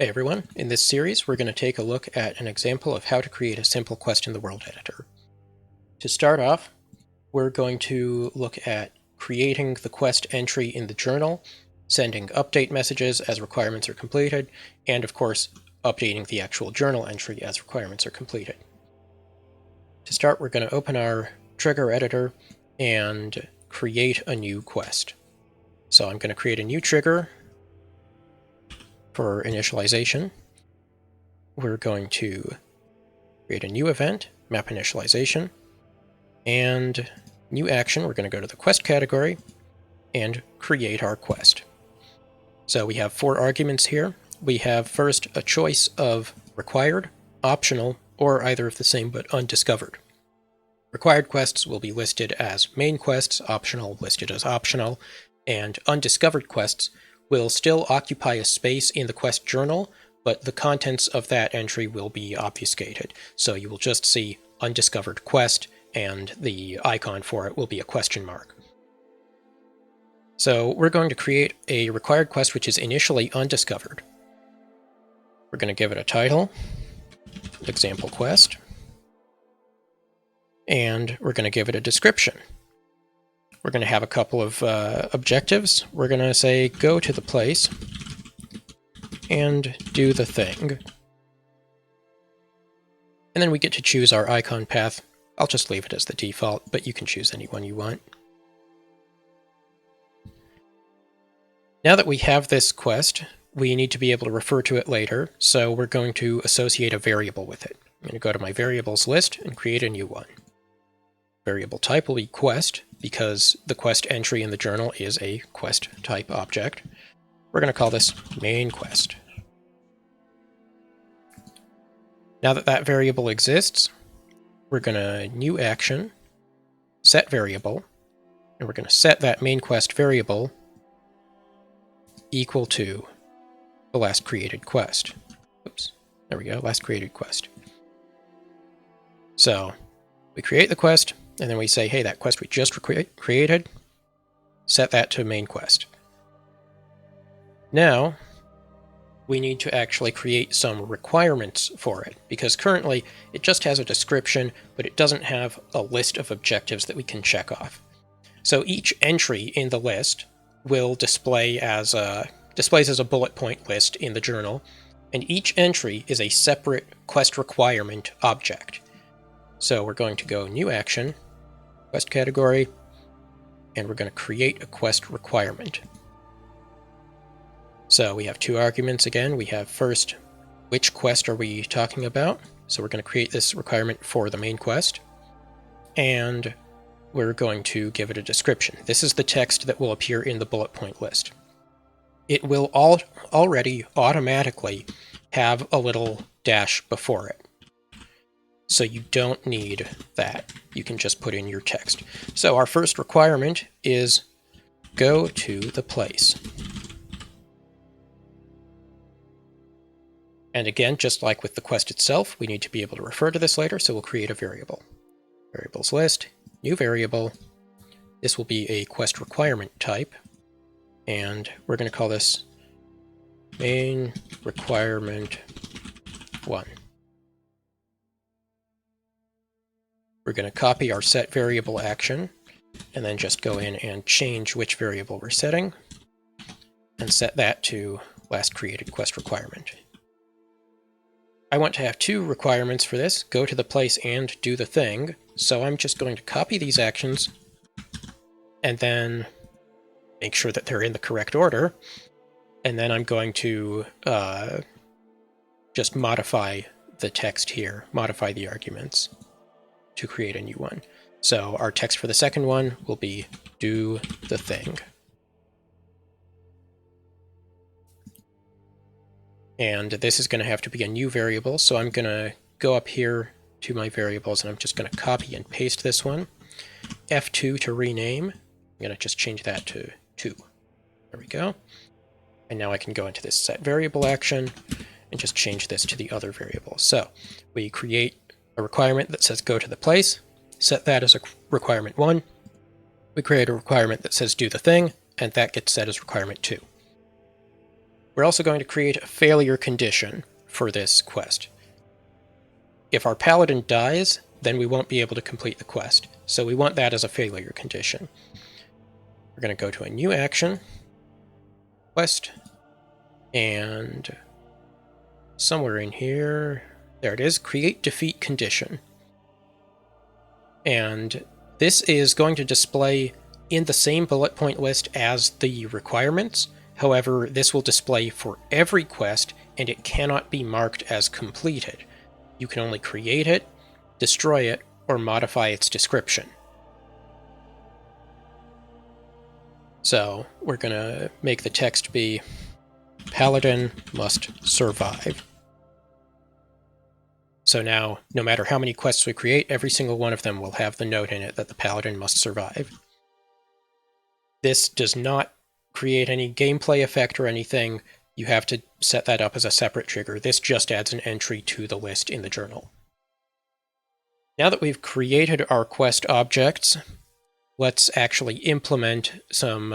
Hey everyone, in this series we're going to take a look at an example of how to create a simple quest in the world editor. To start off, we're going to look at creating the quest entry in the journal, sending update messages as requirements are completed, and of course updating the actual journal entry as requirements are completed. To start, we're going to open our trigger editor and create a new quest. So I'm going to create a new trigger for initialization. We're going to create a new event, map initialization, and new action. We're going to go to the quest category and create our quest. So we have 4 arguments here. We have first a choice of required, optional, or either of the same but undiscovered. Required quests will be listed as main quests, optional listed as optional, and undiscovered quests will still occupy a space in the quest journal, but the contents of that entry will be obfuscated. So you will just see undiscovered quest, and the icon for it will be a question mark. So we're going to create a required quest which is initially undiscovered. We're going to give it a title, example quest, and we're going to give it a description. We're going to have a couple of objectives. We're going to say go to the place and do the thing. And then we get to choose our icon path. I'll just leave it as the default, but you can choose any one you want. Now that we have this quest, we need to be able to refer to it later, so we're going to associate a variable with it. I'm going to go to my variables list and create a new one. Variable type will be quest, because the quest entry in the journal is a quest type object. We're going to call this main quest. Now that that variable exists, we're going to new action, set variable, and we're going to set that main quest variable equal to the last created quest. Oops, there we go, last created quest. So we create the quest, and then we say, hey, that quest we just created, set that to main quest. Now, we need to actually create some requirements for it, because currently it just has a description, but it doesn't have a list of objectives that we can check off. So each entry in the list will displays as a bullet point list in the journal, and each entry is a separate quest requirement object. So we're going to go new action, quest category, and we're going to create a quest requirement. So we have 2 arguments again. We have first, which quest are we talking about? So we're going to create this requirement for the main quest, and we're going to give it a description. This is the text that will appear in the bullet point list. It will already automatically have a little dash before it. So you don't need that. You can just put in your text. So our first requirement is go to the place. And again, just like with the quest itself, we need to be able to refer to this later, so we'll create a variable. Variables list, new variable. This will be a quest requirement type, and we're going to call this main requirement 1. We're going to copy our set variable action, and then just go in and change which variable we're setting, and set that to last created quest requirement. I want to have 2 requirements for this, go to the place and do the thing, so I'm just going to copy these actions, and then make sure that they're in the correct order, and then I'm going to just modify the text here, modify the arguments to create a new one. So our text for the second one will be do the thing. And this is going to have to be a new variable, so I'm going to go up here to my variables, and I'm just going to copy and paste this one. F2 to rename. I'm going to just change that to 2. There we go. And now I can go into this set variable action and just change this to the other variable. So we create a requirement that says go to the place, set that as a requirement 1. We create a requirement that says do the thing, and that gets set as requirement 2. we're also going to create a failure condition for this quest. If our paladin dies, then we won't be able to complete the quest. So we want that as a failure condition. We're going to go to a new action, quest, and somewhere in here, there it is, create defeat condition. And this is going to display in the same bullet point list as the requirements. However, this will display for every quest, and it cannot be marked as completed. You can only create it, destroy it, or modify its description. So we're going to make the text be Paladin must survive. So now, no matter how many quests we create, every single one of them will have the note in it that the Paladin must survive. This does not create any gameplay effect or anything. You have to set that up as a separate trigger. This just adds an entry to the list in the journal. Now that we've created our quest objects, let's actually implement some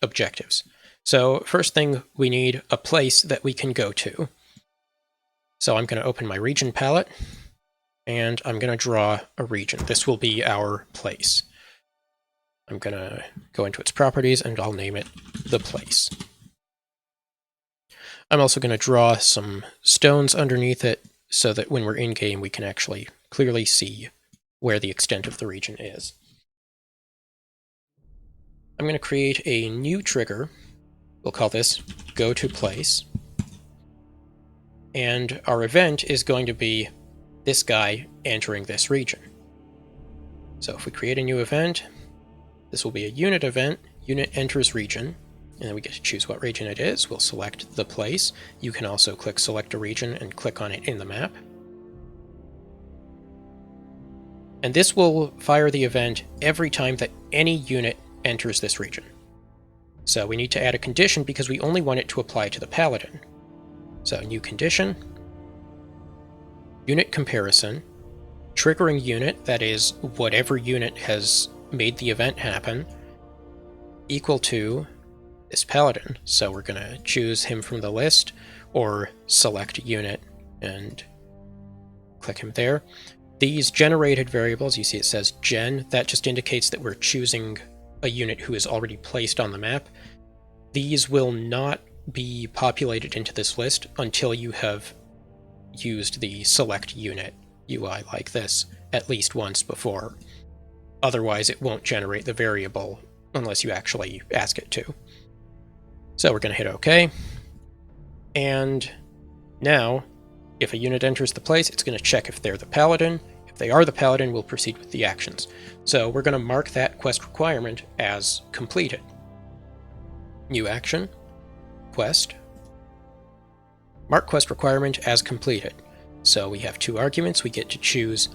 objectives. So first thing, we need a place that we can go to. So I'm going to open my region palette, and I'm going to draw a region. This will be our place. I'm going to go into its properties, and I'll name it the place. I'm also going to draw some stones underneath it so that when we're in-game, we can actually clearly see where the extent of the region is. I'm going to create a new trigger. We'll call this Go to Place. And our event is going to be this guy entering this region. So if we create a new event, this will be a unit event, unit enters region, and then we get to choose what region it is. We'll select the place. You can also click select a region and click on it in the map. And this will fire the event every time that any unit enters this region. So we need to add a condition because we only want it to apply to the Paladin. So new condition, unit comparison, triggering unit, that is whatever unit has made the event happen, equal to this Paladin. So we're going to choose him from the list or select unit and click him there. These generated variables, you see it says gen, that just indicates that we're choosing a unit who is already placed on the map. These will not be populated into this list until you have used the select unit UI like this at least once before. Otherwise, it won't generate the variable unless you actually ask it to. So we're going to hit OK. And now, if a unit enters the place, it's going to check if they're the Paladin. If they are the Paladin, we'll proceed with the actions. So we're going to mark that quest requirement as completed. New action, quest, mark quest requirement as completed. So we have two arguments. We get to choose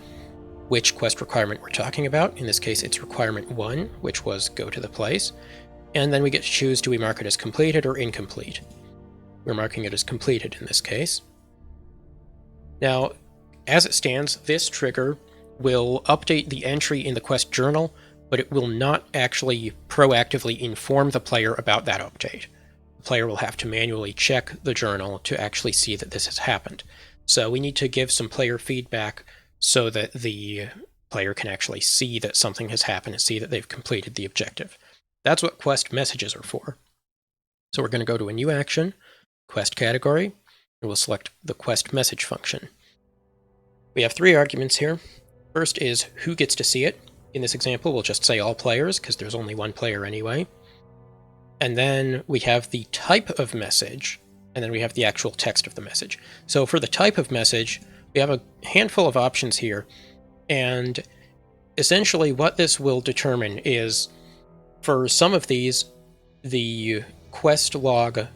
which quest requirement we're talking about. In this case, it's requirement 1, which was go to the place. And then we get to choose, do we mark it as completed or incomplete? We're marking it as completed in this case. Now, as it stands, this trigger will update the entry in the quest journal, but it will not actually proactively inform the player about that update. The player will have to manually check the journal to actually see that this has happened. So we need to give some player feedback so that the player can actually see that something has happened and see that they've completed the objective. That's what quest messages are for. So we're going to go to a new action, quest category, and we'll select the quest message function. We have 3 arguments here. First is who gets to see it. In this example, we'll just say all players, because there's only one player anyway. And then we have the type of message, and then we have the actual text of the message. So for the type of message, we have a handful of options here, and essentially what this will determine is, for some of these, the quest log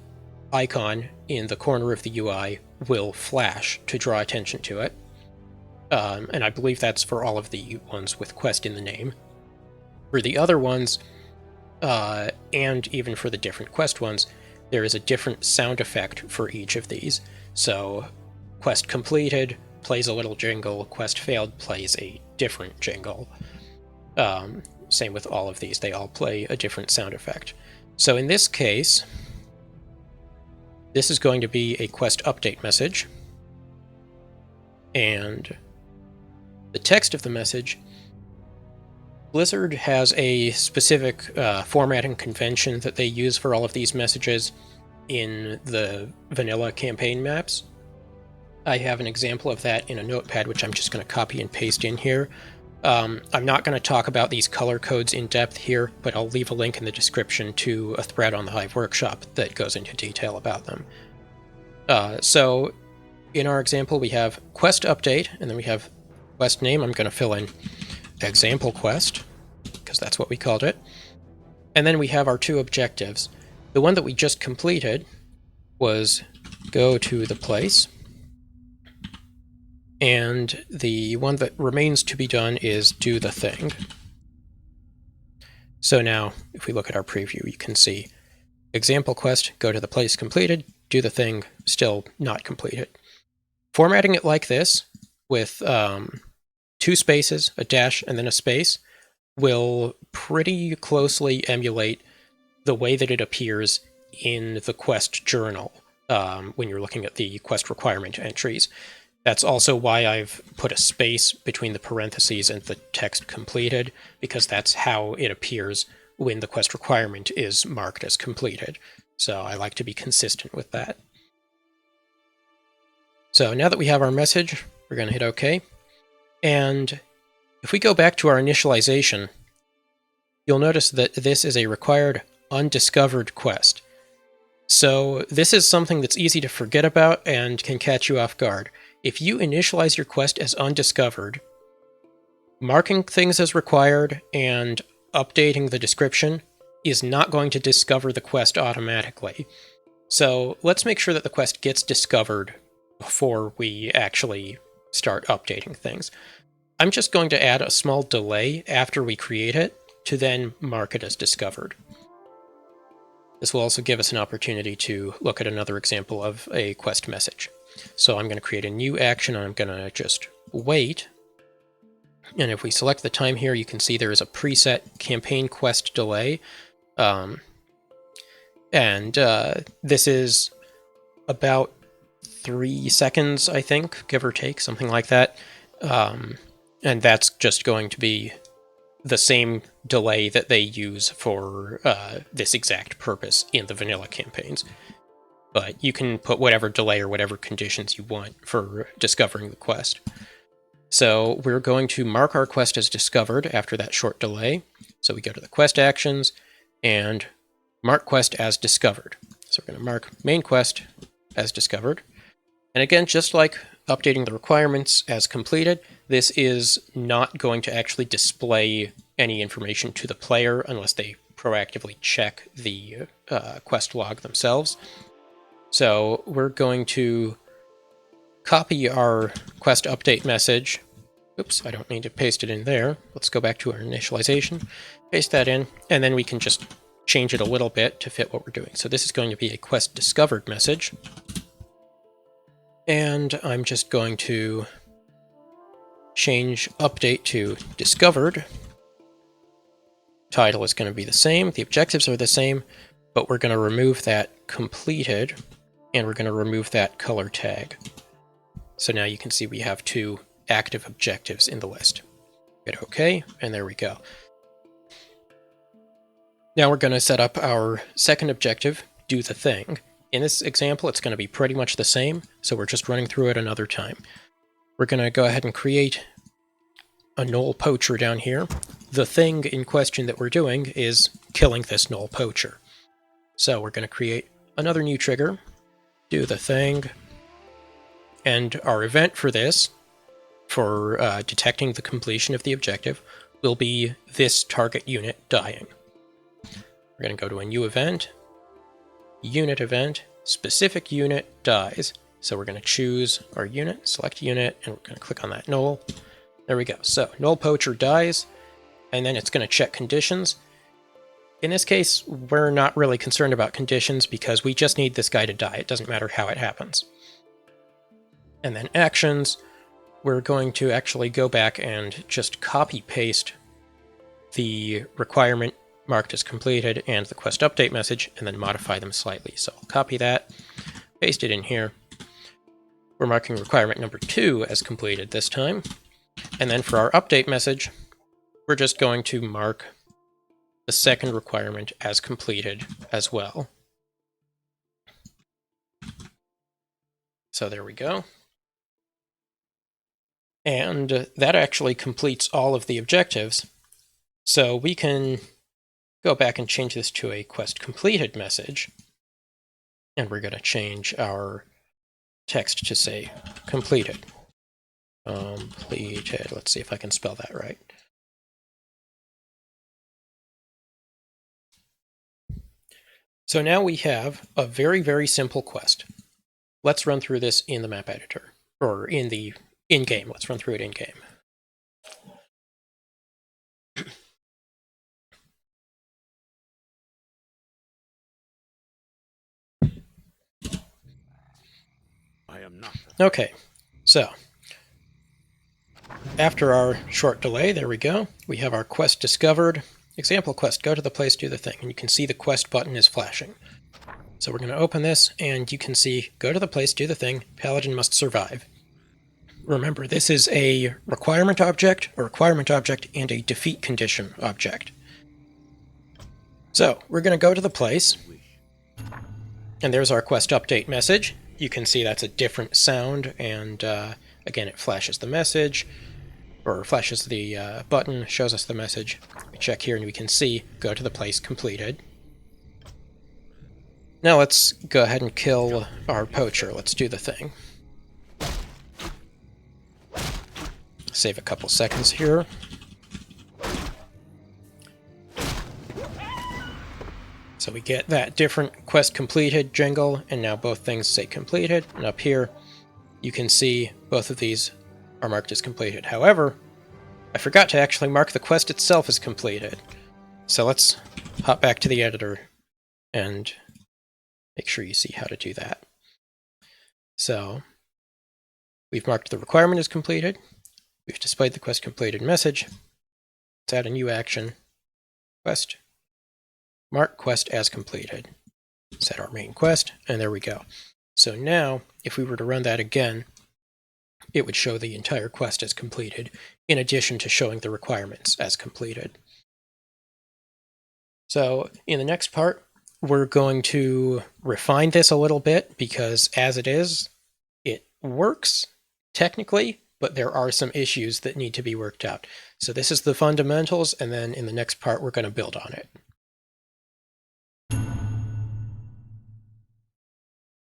icon in the corner of the UI will flash to draw attention to it. And I believe that's for all of the ones with quest in the name. For the other ones, and even for the different quest ones, there is a different sound effect for each of these. So quest completed plays a little jingle, quest failed plays a different jingle. Same with all of these, they all play a different sound effect. So in this case, This is going to be a quest update message. And the text of the message, Blizzard has a specific formatting convention that they use for all of these messages in the vanilla campaign maps. I have an example of that in a notepad, which I'm just going to copy and paste in here. I'm not going to talk about these color codes in depth here, but I'll leave a link in the description to a thread on the Hive Workshop that goes into detail about them. So in our example, we have quest update, and then we have quest name. I'm going to fill in example quest, because that's what we called it. And then we have our two objectives. The one that we just completed was go to the place. And the one that remains to be done is do the thing. So now, if we look at our preview, you can see example quest, go to the place completed, do the thing, still not completed. Formatting it like this, with 2 spaces, a dash, and then a space, will pretty closely emulate the way that it appears in the quest journal when you're looking at the quest requirement entries. That's also why I've put a space between the parentheses and the text completed, because that's how it appears when the quest requirement is marked as completed. So I like to be consistent with that. So now that we have our message, we're going to hit OK. And if we go back to our initialization, you'll notice that this is a required undiscovered quest. So this is something that's easy to forget about and can catch you off guard. If you initialize your quest as undiscovered, marking things as required and updating the description is not going to discover the quest automatically. So let's make sure that the quest gets discovered before we actually start updating things. I'm just going to add a small delay after we create it to then mark it as discovered. This will also give us an opportunity to look at another example of a quest message. So I'm going to create a new action, and I'm going to just wait. And if we select the time here, you can see there is a preset campaign quest delay. This is about 3 seconds, I think, give or take, something like that. And that's just going to be the same delay that they use for this exact purpose in the vanilla campaigns. But you can put whatever delay or whatever conditions you want for discovering the quest. So we're going to mark our quest as discovered after that short delay. So we go to the quest actions and mark quest as discovered. So we're going to mark main quest as discovered. And again, just like updating the requirements as completed, this is not going to actually display any information to the player unless they proactively check the quest log themselves. So we're going to copy our quest update message. Oops, I don't need to paste it in there. Let's go back to our initialization, paste that in, and then we can just change it a little bit to fit what we're doing. So this is going to be a quest discovered message. And I'm just going to change update to discovered. Title is going to be the same. The objectives are the same, but we're going to remove that completed, and we're going to remove that color tag. So now you can see we have 2 active objectives in the list. Hit OK, and there we go. Now we're going to set up our second objective, do the thing. In this example, it's going to be pretty much the same, so we're just running through it another time. We're going to go ahead and create a null poacher down here. The thing in question that we're doing is killing this null poacher. So we're going to create another new trigger, do the thing, and our event for this, for detecting the completion of the objective, will be this target unit dying. We're going to go to a new event, unit event, specific unit dies. So we're going to choose our unit, select unit, and we're going to click on that null. There we go. So null poacher dies, and then it's going to check conditions. In this case, we're not really concerned about conditions because we just need this guy to die. It doesn't matter how it happens. And then actions, we're going to actually go back and just copy-paste the requirement marked as completed and the quest update message, and then modify them slightly. So I'll copy that. paste it in here. We're marking requirement number 2 as completed this time. And then for our update message, we're just going to mark the second requirement as completed as well. So there we go. And that actually completes all of the objectives. So we can go back and change this to a quest completed message. And we're going to change our text to say completed. Completed. Let's see if I can spell that right. So now we have a very, very simple quest. Let's run through this in the map editor, or in the in-game. Let's run through it in-game. I am not. Okay, so after our short delay, there we go. We have our quest discovered. Example quest, go to the place, do the thing. And you can see the quest button is flashing. So we're going to open this, and you can see, go to the place, do the thing, Paladin must survive. Remember, this is a requirement object, and a defeat condition object. So we're going to go to the place, and there's our quest update message. You can see that's a different sound, and again, it flashes the message, or flashes the button, shows us the message. We check here, and we can see, go to the place completed. Now let's go ahead and kill our poacher. Let's do the thing. Save a couple seconds here. So we get that different quest completed jingle, and now both things say completed. And up here, you can see both of these are marked as completed. However, I forgot to actually mark the quest itself as completed. So let's hop back to the editor and make sure you see how to do that. So we've marked the requirement as completed. We've displayed the quest completed message. Let's add a new action. Quest. Mark quest as completed. Set our main quest, and there we go. So now, if we were to run that again, it would show the entire quest as completed, in addition to showing the requirements as completed. So in the next part, we're going to refine this a little bit, because as it is, it works technically, but there are some issues that need to be worked out. So this is the fundamentals, and then in the next part, we're going to build on it.